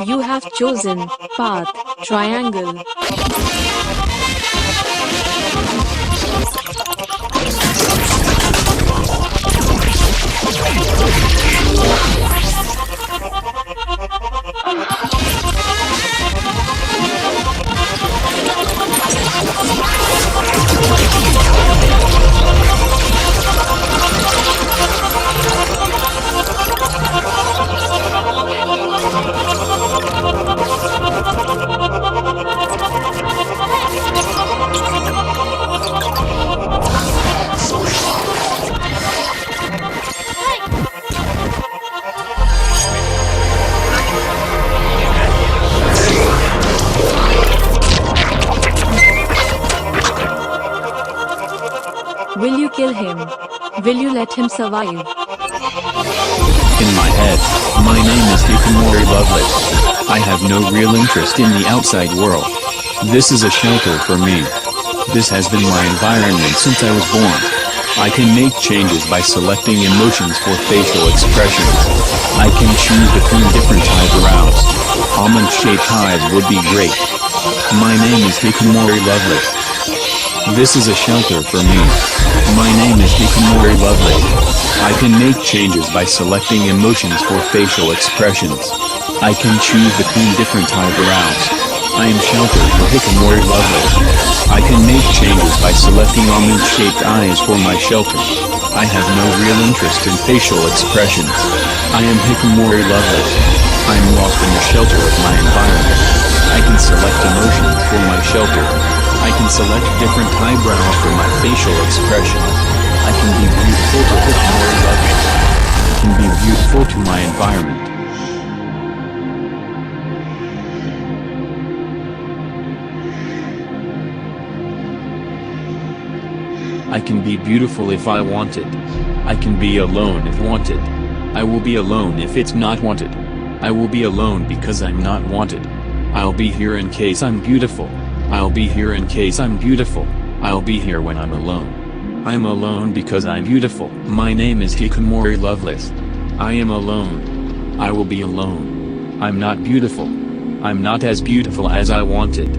You have chosen path triangle. Will you kill him? Will you let him survive? In my head, my name is Hikamori Lovelace. I have no real interest in the outside world. This is a shelter for me. This has been my environment since I was born. I can make changes by selecting emotions for facial expressions. I can choose between different eyebrows. Almond-shaped eyes would be great. My name is Hikamori Lovelace. This is a shelter for me. My name is Hikamori Lovelace. I can make changes by selecting emotions for facial expressions. I can choose between different eyebrows. I am sheltered for Hikamori Lovelace. I can make changes by selecting almond-shaped eyes for my shelter. I have no real interest in facial expressions. I am Hikamori Lovelace. I am lost in the shelter of my environment. I can select emotions for my shelter. I can select different eyebrows for my facial expression. I can be beautiful to Hikamori Lovelace. I can be beautiful to my environment. I can be beautiful if I want it. I can be alone if wanted. I will be alone if it's not wanted. I will be alone because I'm not wanted. I'll be here in case I'm beautiful. I'll be here in case I'm beautiful. I'll be here when I'm alone. I'm alone because I'm beautiful. My name is Hikikomori Loveless. I am alone. I will be alone. I'm not beautiful. I'm not as beautiful as I wanted.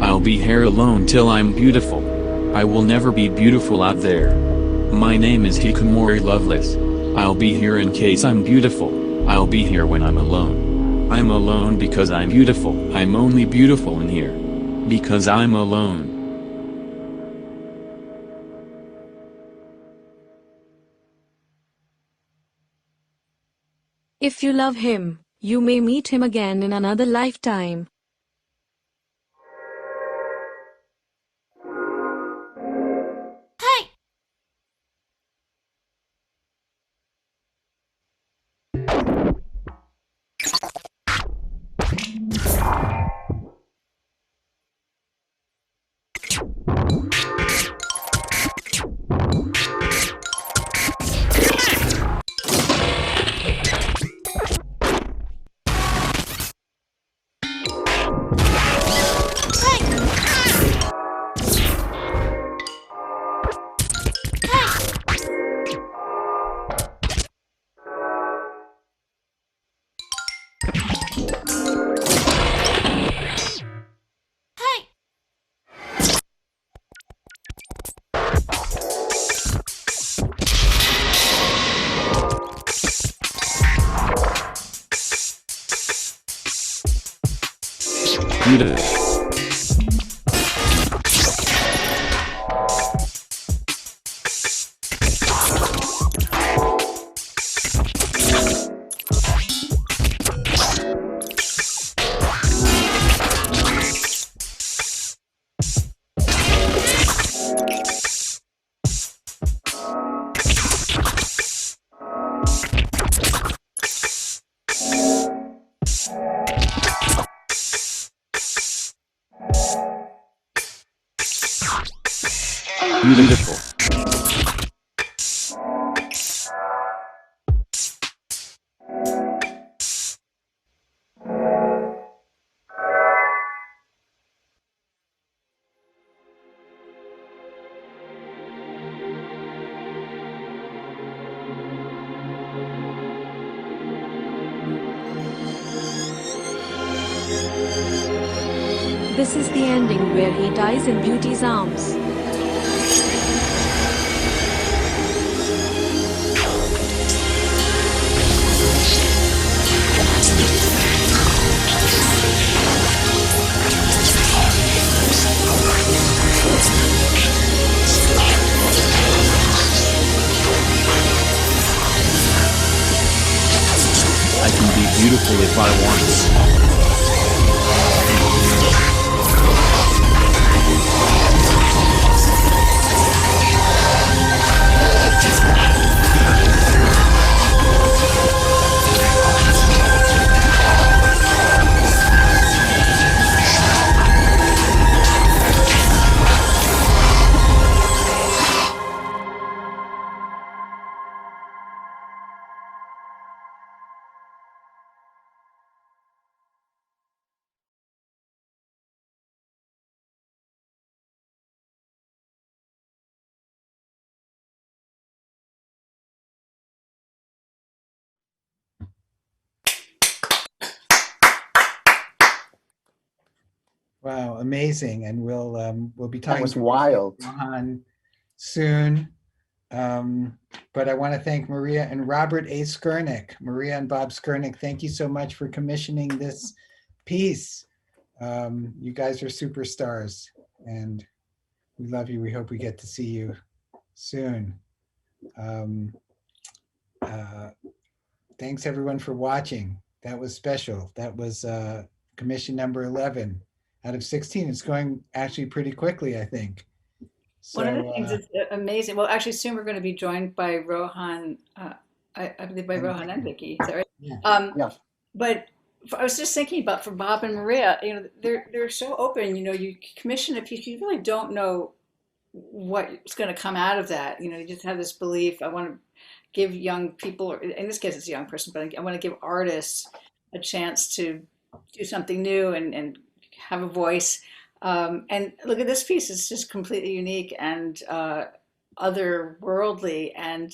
I'll be here alone till I'm beautiful. I will never be beautiful out there. My name is Hikikomori Loveless. I'll be here in case I'm beautiful. I'll be here when I'm alone. I'm alone because I'm beautiful. I'm only beautiful in here. Because I'm alone. If you love him, you may meet him again in another lifetime. Beautiful. Beautiful. This is the ending where he dies in beauty's arms. I can be beautiful if I want. Wow, amazing. And we'll be That talking was to wild. Rohan soon. But I want to thank Maria and Robert A. Skurnick. Maria and Bob Skurnick, thank you so much for commissioning this piece. You guys are superstars, and we love you. We hope we get to see you soon. Thanks everyone for watching. That was special. That was commission number 11 out of 16. It's going actually pretty quickly, I think. So, One of the things that's amazing, well, actually, soon we're going to be joined by Rohan, I believe by and Rohan and Vicky. Is that right? yeah. Yes. But I was just thinking about for Bob and Maria, they're so open. You commission a piece, you really don't know what's going to come out of that. You just have this belief. I want to give young people, or in this case, it's a young person, but I want to give artists a chance to do something new and have a voice. And look at this piece; it's just completely unique, and otherworldly. And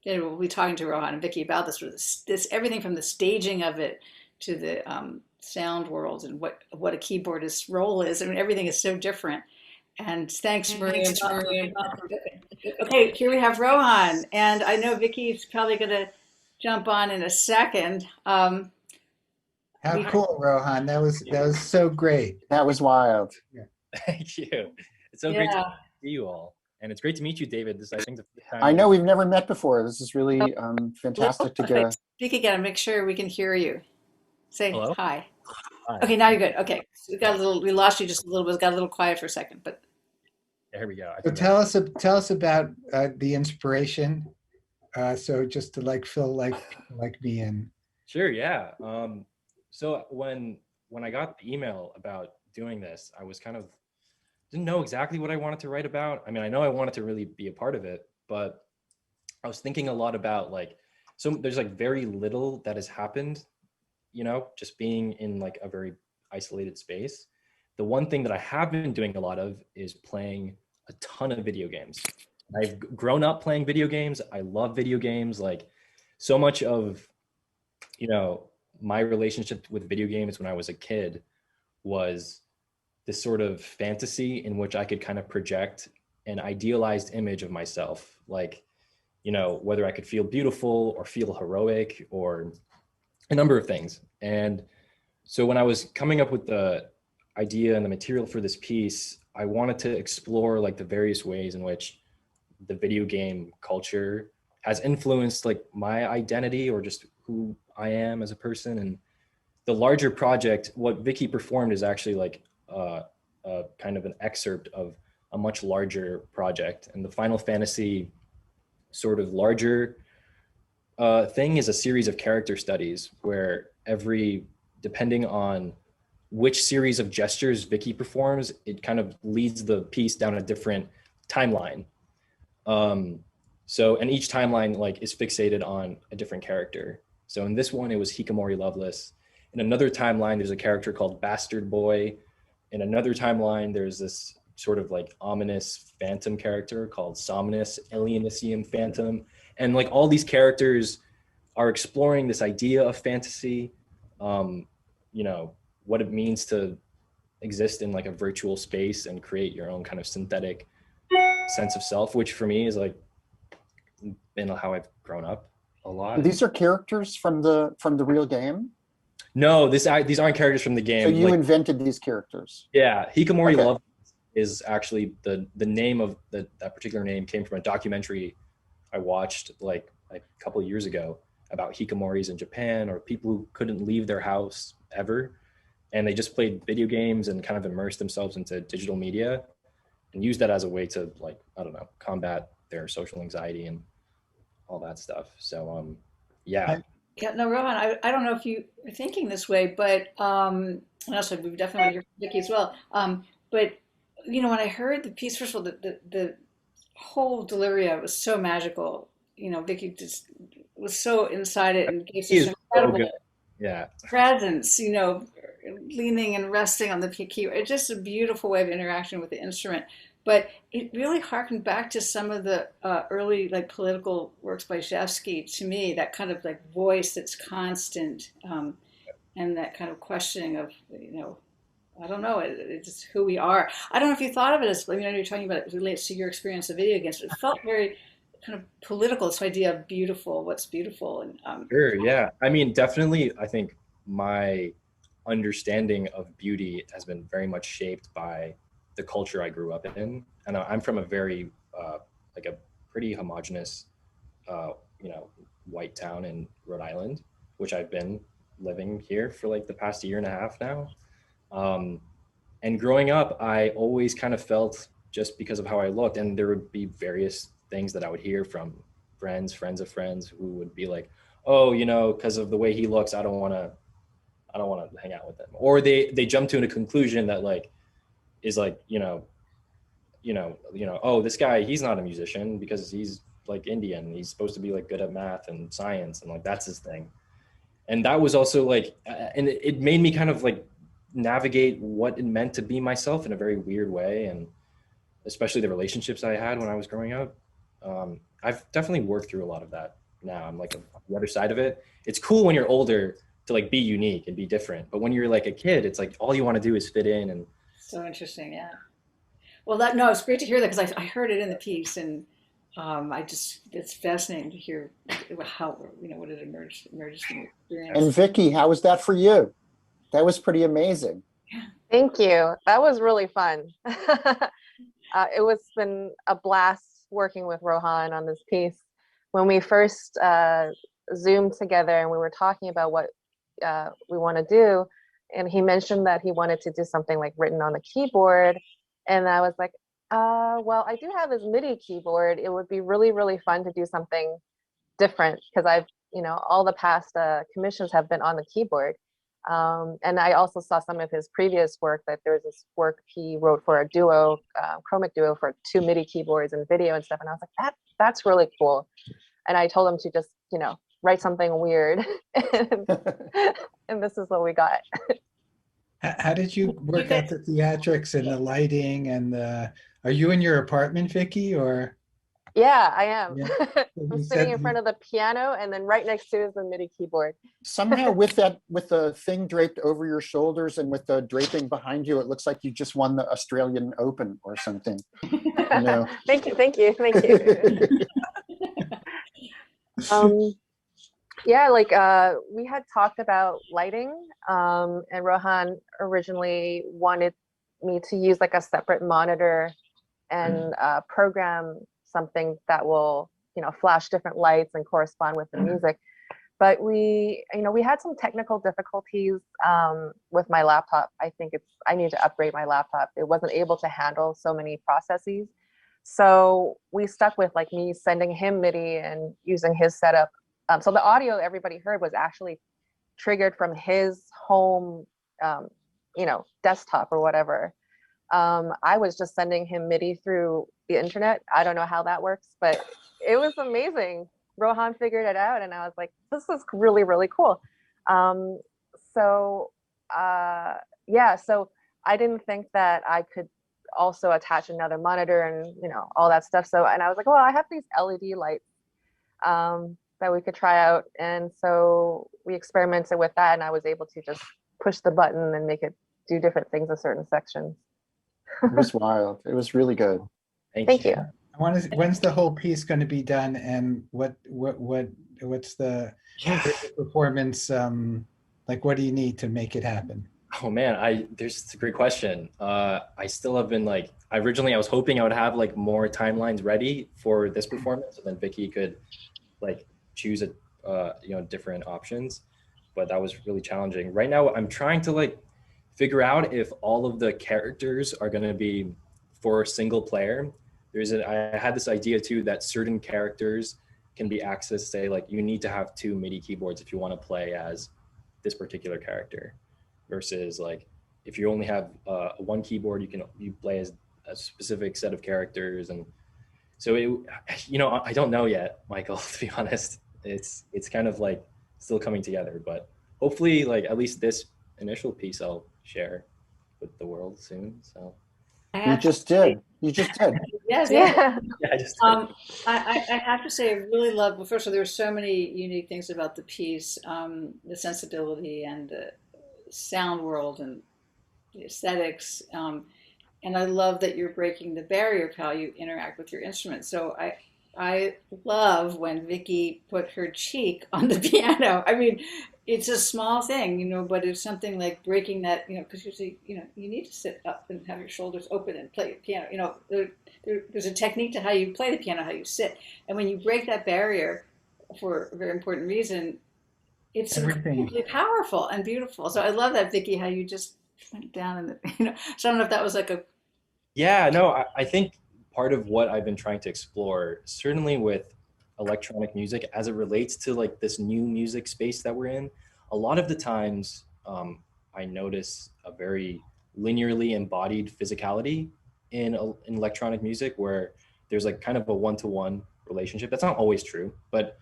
we'll be talking to Rohan and Vicky about this everything from the staging of it to the sound world and what a keyboardist's role is. I mean, everything is so different. And thanks, Maria. Okay, here we have Rohan, and I know Vicky's probably going to jump on in a second. How cool, Rohan. That was so great. That was wild. Thank you. It's so great to see you all. And it's great to meet you, David. This, I think, the time I know we've never met before. This is really fantastic to get a... Speak again and make sure we can hear you. Say Hello? hi. Hi. Okay, now you're good. Okay, we lost you just a little bit. It got a little quiet for a second, but There we go. So tell us about the inspiration. So just to like fill like me in. Sure, yeah. So when I got the email about doing this, I was kind of didn't know exactly what I wanted to write about. I mean, I know I wanted to really be a part of it, but I was thinking a lot about like, so there's like very little that has happened, you know, just being in like a very isolated space. The one thing that I have been doing a lot of is playing a ton of video games. I've grown up playing video games. I love video games. Like so much of, you know, my relationship with video games when I was a kid was this sort of fantasy in which I could kind of project an idealized image of myself. Like, you know, whether I could feel beautiful or feel heroic or a number of things. And so when I was coming up with the idea and the material for this piece, I wanted to explore like the various ways in which the video game culture has influenced like my identity or just who I am as a person. And the larger project, what Vicky performed is actually like kind of an excerpt of a much larger project. And the Final Fantasy sort of larger thing is a series of character studies where depending on which series of gestures Vicky performs, it kind of leads the piece down a different timeline. And each timeline like is fixated on a different character. So in this one, it was Hikamori Loveless. In another timeline, there's a character called Bastard Boy. In another timeline, there's this sort of like ominous phantom character called Somnus Alienisium Phantom. And like all these characters are exploring this idea of fantasy, you know, what it means to exist in like a virtual space and create your own kind of synthetic sense of self, which for me is like been how I've grown up a lot. These are characters from the real game? No, these aren't characters from the game. So you like, invented these characters? Yeah, Hikamori Okay. Love is actually the name of that particular name came from a documentary I watched like a couple of years ago about hikamoris in Japan or people who couldn't leave their house ever. And they just played video games and kind of immersed themselves into digital media and used that as a way to like, I don't know, combat their social anxiety and all that stuff. So, yeah. yeah, no, Rohan, I don't know if you are thinking this way, but and also we definitely want to hear from Vicky as well. But you know, when I heard the piece, first of all, the whole delivery of it was so magical. You know, Vicky just was so inside it and gave such incredible presence. You know, leaning and resting on the key. It's just a beautiful way of interaction with the instrument. But it really harkened back to some of the early like political works by Shevsky to me, that kind of like voice that's constant and that kind of questioning of, you know, I don't know, it's just who we are. I don't know if you thought of it as, I mean, I know you're talking about it relates to your experience of video games, but it felt very kind of political, this idea of beautiful, what's beautiful. And Sure, yeah. I mean, definitely, I think my understanding of beauty has been very much shaped by the culture I grew up in. And I'm from a very, like a pretty homogenous, you know, white town in Rhode Island, which I've been living here for like the past year and a half now. And growing up, I always kind of felt just because of how I looked, and there would be various things that I would hear from friends of friends who would be like, oh, you know, because of the way he looks, I don't want to hang out with him. Or they jump to a conclusion that like, is like, oh, this guy, he's not a musician because he's like Indian. He's supposed to be like good at math and science and like, that's his thing. And that was also like, and it made me kind of like navigate what it meant to be myself in a very weird way. And especially the relationships I had when I was growing up. I've definitely worked through a lot of that now. I'm like on the other side of it. It's cool when you're older to like be unique and be different, but when you're like a kid, it's like all you want to do is fit in. And So interesting, yeah. Well, that no, it's great to hear that because I heard it in the piece, and I just it's fascinating to hear how what it emerges from your experience. And Vicky, how was that for you? That was pretty amazing. Thank you. That was really fun. It was been a blast working with Rohan on this piece. When we first Zoomed together and we were talking about what we want to do, and he mentioned that he wanted to do something like written on the keyboard, and I was like, well, I do have this MIDI keyboard. It would be really, really fun to do something different because I've, all the past commissions have been on the keyboard. And I also saw some of his previous work, that there was this work he wrote for a duo, chromic duo for 2 MIDI keyboards and video and stuff. And I was like, that's really cool. And I told him to just, write something weird. And this is what we got. How did you work out the theatrics and the lighting and are you in your apartment, Vicky, or? Yeah, I am. Yeah. I'm sitting in front of the piano, and then right next to it is the MIDI keyboard. Somehow with the thing draped over your shoulders and with the draping behind you, it looks like you just won the Australian Open or something. Thank you. Yeah, like we had talked about lighting, and Rohan originally wanted me to use like a separate monitor and program something that will, flash different lights and correspond with the music. But we had some technical difficulties with my laptop. I think I need to upgrade my laptop. It wasn't able to handle so many processes. So we stuck with like me sending him MIDI and using his setup. So the audio everybody heard was actually triggered from his home, desktop or whatever. I was just sending him MIDI through the internet. I don't know how that works, but it was amazing. Rohan figured it out, and I was like, this is really, really cool. So I didn't think that I could also attach another monitor and, all that stuff. So, and I was like, well, I have these LED lights that we could try out. And so we experimented with that, and I was able to just push the button and make it do different things in certain sections. It was wild. It was really good. Thank you. When's the whole piece going to be done, and what's the performance like? What do you need to make it happen? Oh man, it's a great question. I still have been like, originally I was hoping I would have like more timelines ready for this performance, so then Vicky could like choose different options, but that was really challenging. Right now I'm trying to like figure out if all of the characters are going to be for a single player. I had this idea too that certain characters can be accessed, say like you need to have 2 MIDI keyboards if you want to play as this particular character, versus like if you only have one keyboard, you play as a specific set of characters. And so I don't know yet, Michael, to be honest. It's kind of like still coming together, but hopefully like at least this initial piece I'll share with the world soon. So You just did. Yes, Yeah. yeah, I just did. I have to say, I really love, well, first of all, there were so many unique things about the piece, the sensibility and the sound world and the aesthetics. And I love that you're breaking the barrier of how you interact with your instrument. So I love when Vicky put her cheek on the piano. I mean, it's a small thing, but it's something like breaking that, because usually, you need to sit up and have your shoulders open and play your piano. There's a technique to how you play the piano, how you sit. And when you break that barrier for a very important reason, it's incredibly powerful and beautiful. So I love that, Vicky, how you just went down in the, so I don't know if that was like a. Yeah, no, I think part of what I've been trying to explore, certainly with electronic music as it relates to like this new music space that we're in, a lot of the times I notice a very linearly embodied physicality in electronic music, where there's like kind of a one-to-one relationship. That's not always true, but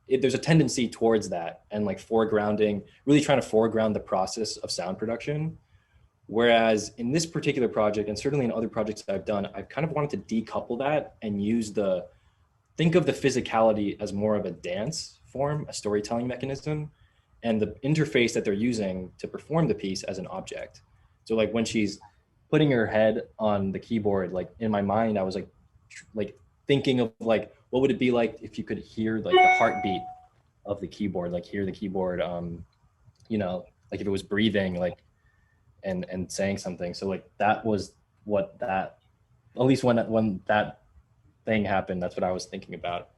there's a tendency towards that, and like really trying to foreground the process of sound production. Whereas in this particular project, and certainly in other projects that I've done, I've kind of wanted to decouple that and use think of the physicality as more of a dance form, a storytelling mechanism, and the interface that they're using to perform the piece as an object. So like when she's putting her head on the keyboard, like in my mind, I was like thinking of like, what would it be like if you could hear like the heartbeat of the keyboard, like hear the keyboard, you know, like if it was breathing, like, and saying something. So like that was what that, at least when that thing happened, that's what I was thinking about.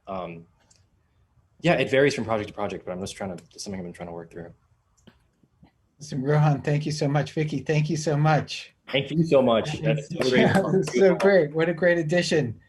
Yeah, it varies from project to project, but it's something I've been trying to work through. Listen, Rohan, thank you so much. Vicky, thank you so much. Thank you so much. That's so great. Yeah, this is so great. What a great addition.